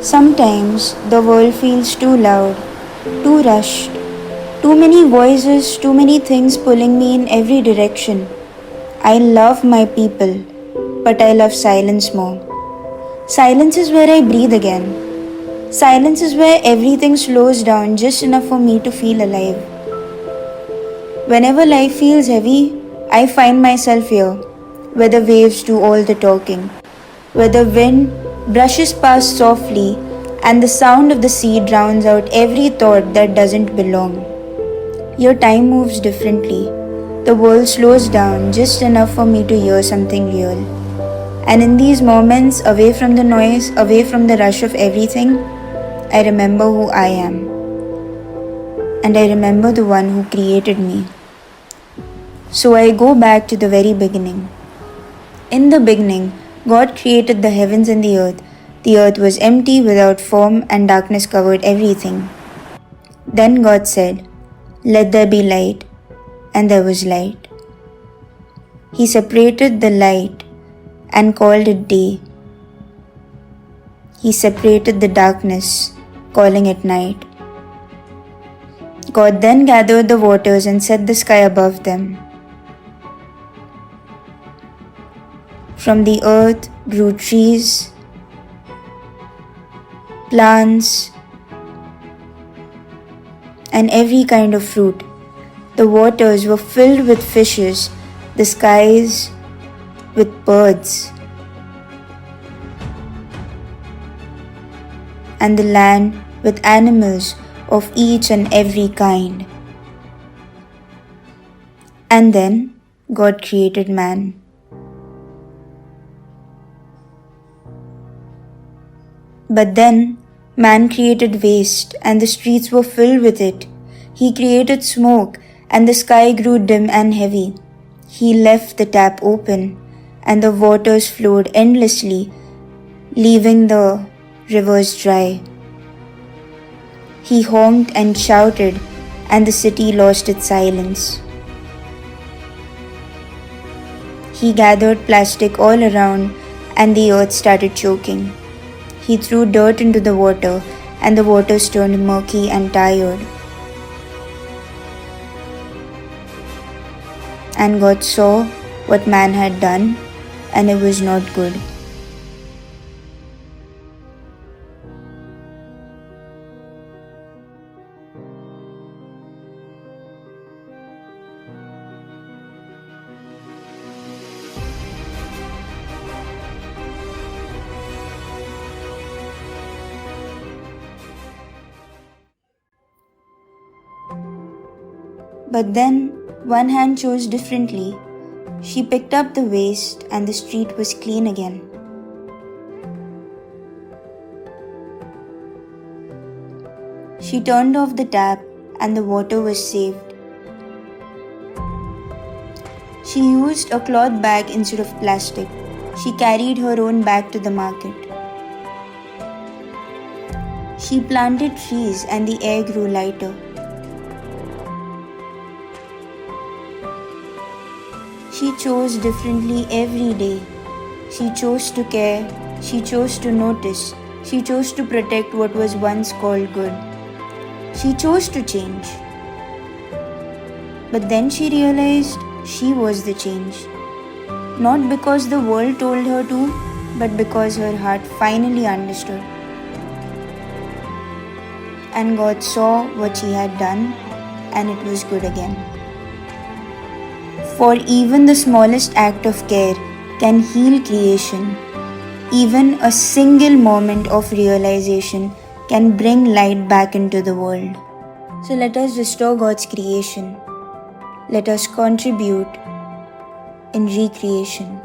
Sometimes the world feels too loud, too rushed, too many voices, too many things pulling me in every direction. I love my people, but I love silence more. Silence is where I breathe again. Silence is where everything slows down just enough for me to feel alive. Whenever life feels heavy, I find myself here, where the waves do all the talking, where the wind brushes past softly and the sound of the sea drowns out every thought that doesn't belong. Your time moves differently. The world slows down just enough for me to hear something real. And in these moments, away from the noise, away from the rush of everything, I remember who I am. And I remember the one who created me. So I go back to the very beginning. In the beginning, God created the heavens and the earth. The earth was empty without form and darkness covered everything. Then God said, "Let there be light," and there was light. He separated the light and called it day. He separated the darkness, calling it night. God then gathered the waters and set the sky above them. From the earth grew trees, plants, and every kind of fruit. The waters were filled with fishes, the skies with birds, and the land with animals of each and every kind. And then God created man. But then man created waste, and the streets were filled with it. He created smoke, and the sky grew dim and heavy. He left the tap open, and the waters flowed endlessly, leaving the rivers dry. He honked and shouted, and the city lost its silence. He gathered plastic all around, and the earth started choking. He threw dirt into the water, and the waters turned murky and tired. And God saw what man had done, and it was not good. But then one hand chose differently. She picked up the waste, and the street was clean again. She turned off the tap, and the water was saved. She used a cloth bag instead of plastic. She carried her own bag to the market. She planted trees, and the air grew lighter. She chose differently every day. She chose to care. She chose to notice. She chose to protect what was once called good. She chose to change. But then she realized she was the change. Not because the world told her to, but because her heart finally understood. And God saw what she had done, and it was good again. For even the smallest act of care can heal creation. Even a single moment of realization can bring light back into the world. So let us restore God's creation. Let us contribute in recreation.